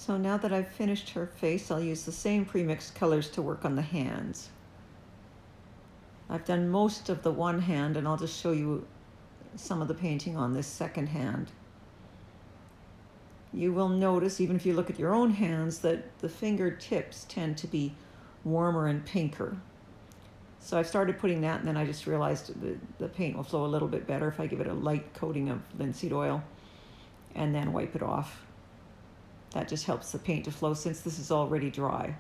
So now that I've finished her face, I'll use the same pre-mixed colors to work on the hands. I've done most of the one hand, and I'll just show you some of the painting on this second hand. You will notice, even if you look at your own hands, that the fingertips tend to be warmer and pinker. So I started putting that, and then I just realized the paint will flow a little bit better if I give it a light coating of linseed oil and then wipe it off. That just helps the paint to flow since this is already dry.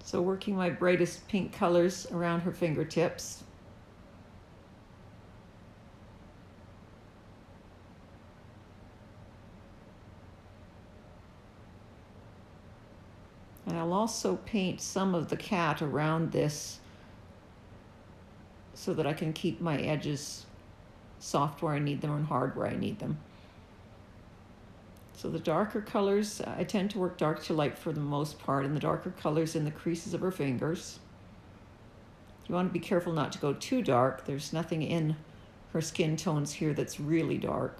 So working my brightest pink colors around her fingertips. And I'll also paint some of the cat around this so that I can keep my edges soft where I need them and hard where I need them. So the darker colors, I tend to work dark to light for the most part, and the darker colors in the creases of her fingers. You want to be careful not to go too dark. There's nothing in her skin tones here that's really dark.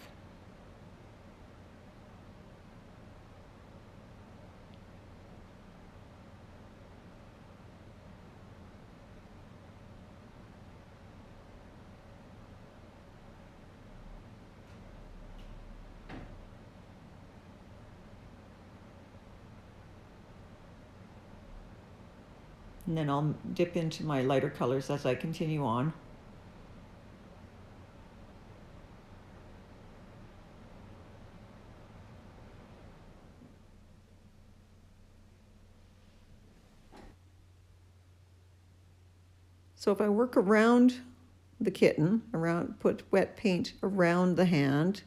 And then I'll dip into my lighter colors as I continue on. So if I work around the kitten, put wet paint around the hand,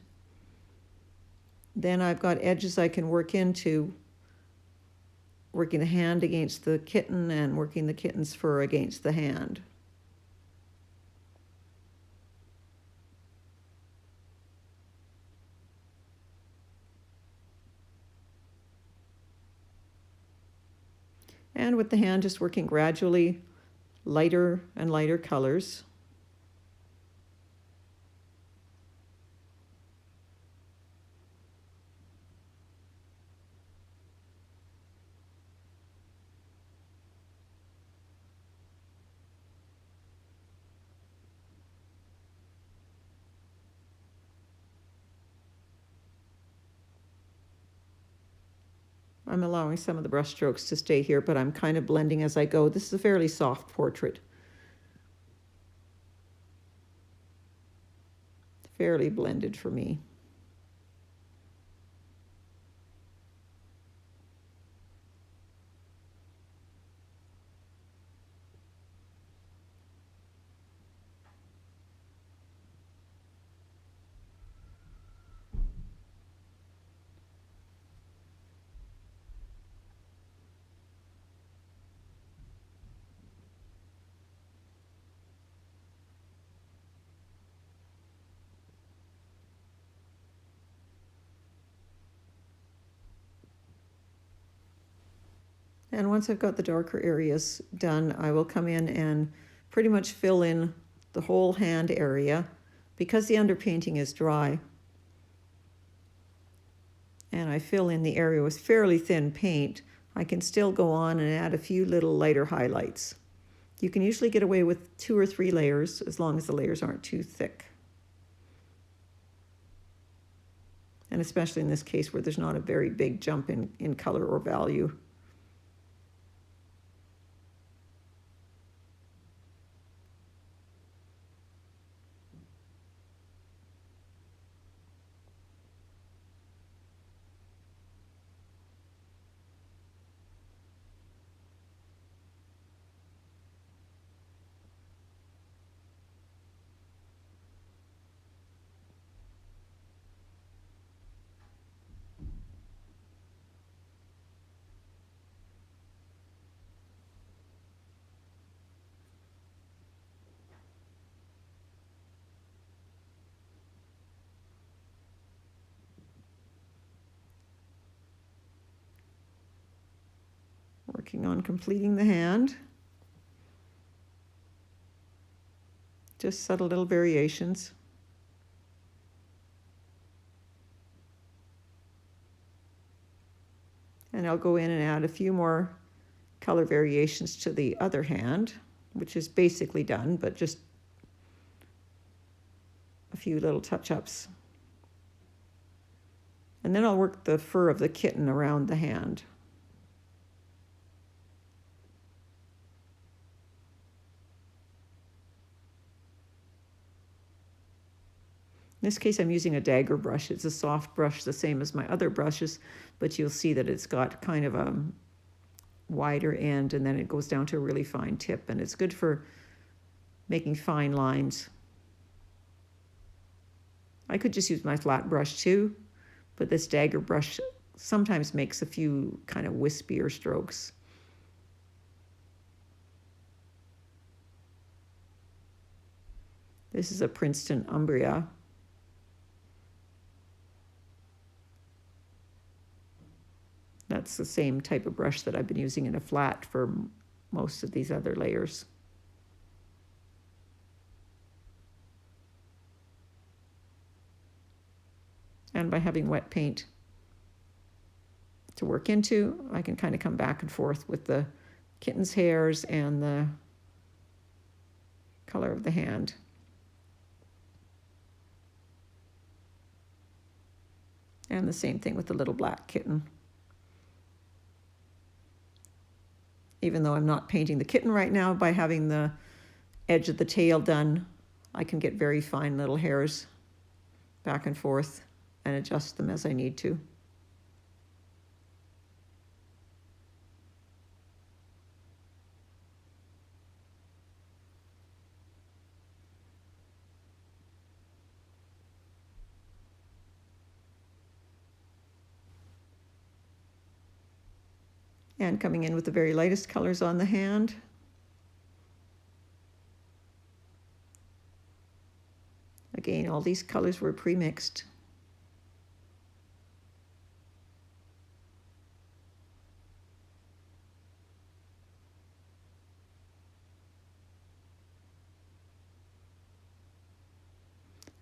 then I've got edges I can work into, working the hand against the kitten and working the kitten's fur against the hand. And with the hand, just working gradually lighter and lighter colors. I'm allowing some of the brush strokes to stay here, but I'm kind of blending as I go. This is a fairly soft portrait. Fairly blended for me. And once I've got the darker areas done, I will come in and pretty much fill in the whole hand area because the underpainting is dry. And I fill in the area with fairly thin paint. I can still go on and add a few little lighter highlights. You can usually get away with 2 or 3 layers as long as the layers aren't too thick. And especially in this case where there's not a very big jump in color or value. Working on completing the hand. Just subtle little variations. And I'll go in and add a few more color variations to the other hand, which is basically done, but just a few little touch-ups. And then I'll work the fur of the kitten around the hand. In this case, I'm using a dagger brush. It's a soft brush, the same as my other brushes, but you'll see that it's got kind of a wider end, and then it goes down to a really fine tip, and it's good for making fine lines. I could just use my flat brush too, but this dagger brush sometimes makes a few kind of wispier strokes. This is a Princeton Umbria. That's the same type of brush that I've been using in a flat for most of these other layers. And by having wet paint to work into, I can kind of come back and forth with the kitten's hairs and the color of the hand. And the same thing with the little black kitten. Even though I'm not painting the kitten right now, by having the edge of the tail done, I can get very fine little hairs back and forth and adjust them as I need to. And coming in with the very lightest colors on the hand. Again, all these colors were pre-mixed.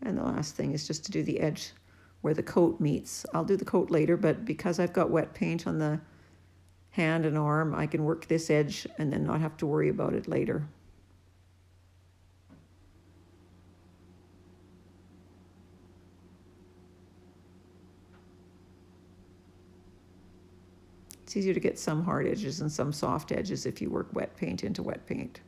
And the last thing is just to do the edge where the coat meets. I'll do the coat later, but because I've got wet paint on the hand and arm, I can work this edge and then not have to worry about it later. It's easier to get some hard edges and some soft edges if you work wet paint into wet paint.